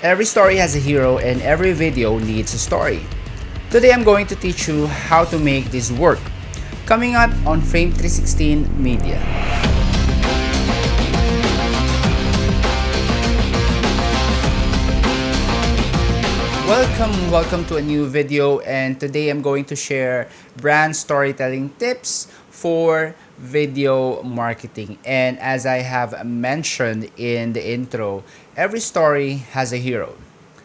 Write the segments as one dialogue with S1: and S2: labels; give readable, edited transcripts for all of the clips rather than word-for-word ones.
S1: Every story has a hero and every video needs a story. Today I'm going to teach you how to make this work. Coming up on Frame 316 Media. Welcome to a new video, and today I'm going to share brand storytelling tips for video marketing. And as I have mentioned in the intro, every story has a hero.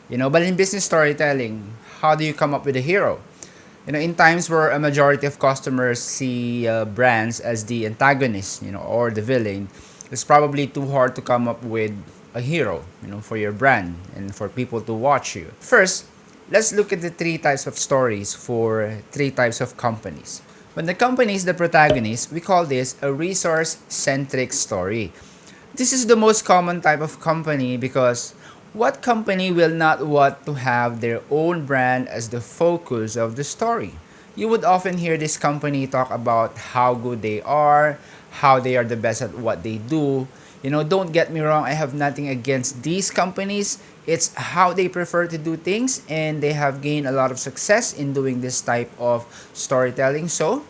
S1: But in business storytelling, how do you come up with a hero? In times where a majority of customers see brands as the antagonist, or the villain, it's probably too hard to come up with a hero, for your brand and for people to watch you. First, let's look at the three types of stories for three types of companies. When the company is the protagonist, we call this a resource-centric story. This is the most common type of company because what company will not want to have their own brand as the focus of the story? You would often hear this company talk about how good they are, how they are the best at what they do. Don't get me wrong, I have nothing against these companies. It's how they prefer to do things, and they have gained a lot of success in doing this type of storytelling. So,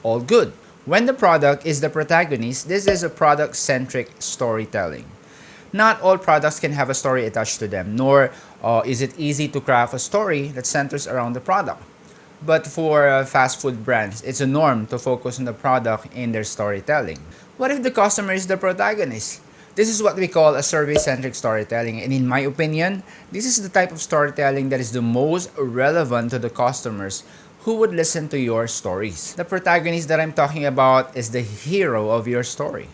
S1: all good. When the product is the protagonist, this is a product-centric storytelling. Not all products can have a story attached to them, nor is it easy to craft a story that centers around the product. But for fast food brands, it's a norm to focus on the product in their storytelling. What if the customer is the protagonist? This is what we call a service-centric storytelling, and in my opinion, this is the type of storytelling that is the most relevant to the customers who would listen to your stories. The protagonist that I'm talking about is the hero of your story.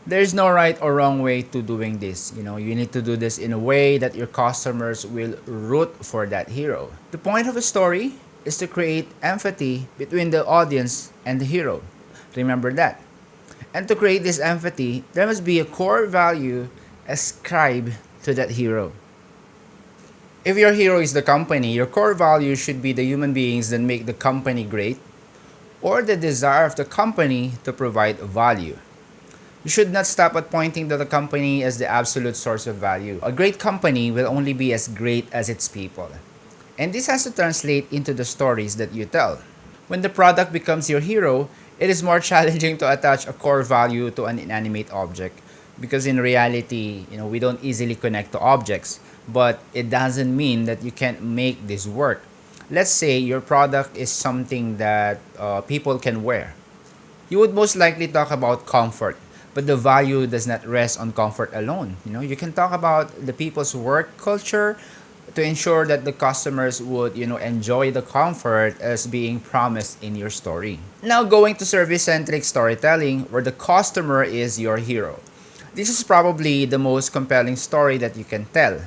S1: There's no right or wrong way to doing this. You need to do this in a way that your customers will root for that hero. The point of a story is to create empathy between the audience and the hero. Remember that. And to create this empathy, there must be a core value ascribed to that hero. If your hero is the company, your core value should be the human beings that make the company great, or the desire of the company to provide value. You should not stop at pointing to the company as the absolute source of value. A great company will only be as great as its people. And this has to translate into the stories that you tell. When the product becomes your hero, it is more challenging to attach a core value to an inanimate object, because in reality, we don't easily connect to objects, but it doesn't mean that you can't make this work. Let's say your product is something that people can wear. You would most likely talk about comfort, but the value does not rest on comfort alone. You can talk about the people's work culture to ensure that the customers would, enjoy the comfort as being promised in your story. Now going to service-centric storytelling, where the customer is your hero. This is probably the most compelling story that you can tell.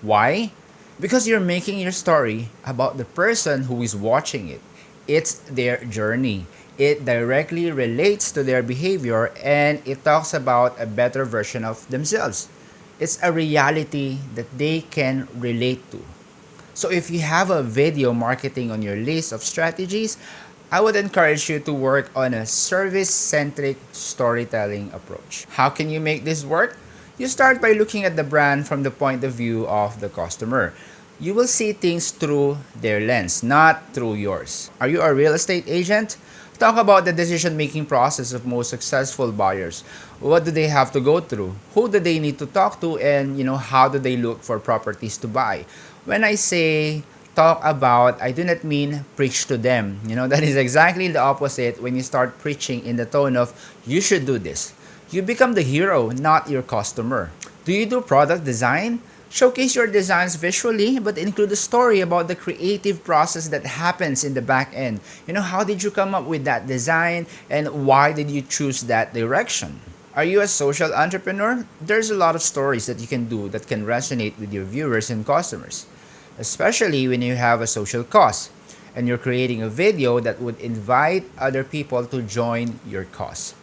S1: Why? Because you're making your story about the person who is watching it. It's their journey. It directly relates to their behavior, and it talks about a better version of themselves. It's a reality that they can relate to. So if you have a video marketing on your list of strategies, I would encourage you to work on a service-centric storytelling approach. How can you make this work? You start by looking at the brand from the point of view of the customer. You will see things through their lens, not through yours. Are you a real estate agent? Talk about the decision-making process of most successful buyers. What do they have to go through? Who do they need to talk to? And, how do they look for properties to buy? When I say talk about, I do not mean preach to them. That is exactly the opposite when you start preaching in the tone of, you should do this. You become the hero, not your customer. Do you do product design? Showcase your designs visually, but include a story about the creative process that happens in the back end. How did you come up with that design, and why did you choose that direction? Are you a social entrepreneur? There's a lot of stories that you can do that can resonate with your viewers and customers, especially when you have a social cause and you're creating a video that would invite other people to join your cause.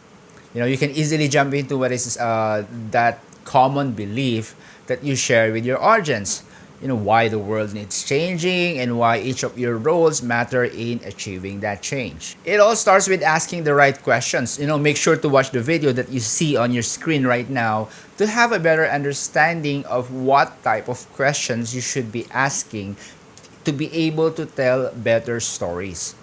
S1: You can easily jump into what is that common belief that you share with your audience. why the world needs changing and why each of your roles matter in achieving that change. It all starts with asking the right questions. Make sure to watch the video that you see on your screen right now to have a better understanding of what type of questions you should be asking to be able to tell better stories.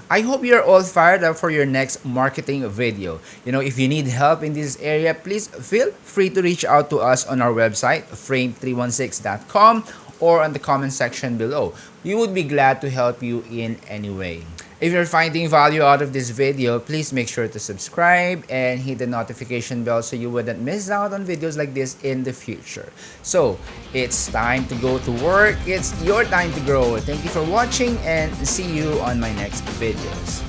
S1: I hope you're all fired up for your next marketing video. If you need help in this area, please feel free to reach out to us on our website, frame316.com, or on the comment section below. We would be glad to help you in any way. If you're finding value out of this video, please make sure to subscribe and hit the notification bell so you wouldn't miss out on videos like this in the future. So, it's time to go to work. It's your time to grow. Thank you for watching and see you on my next videos.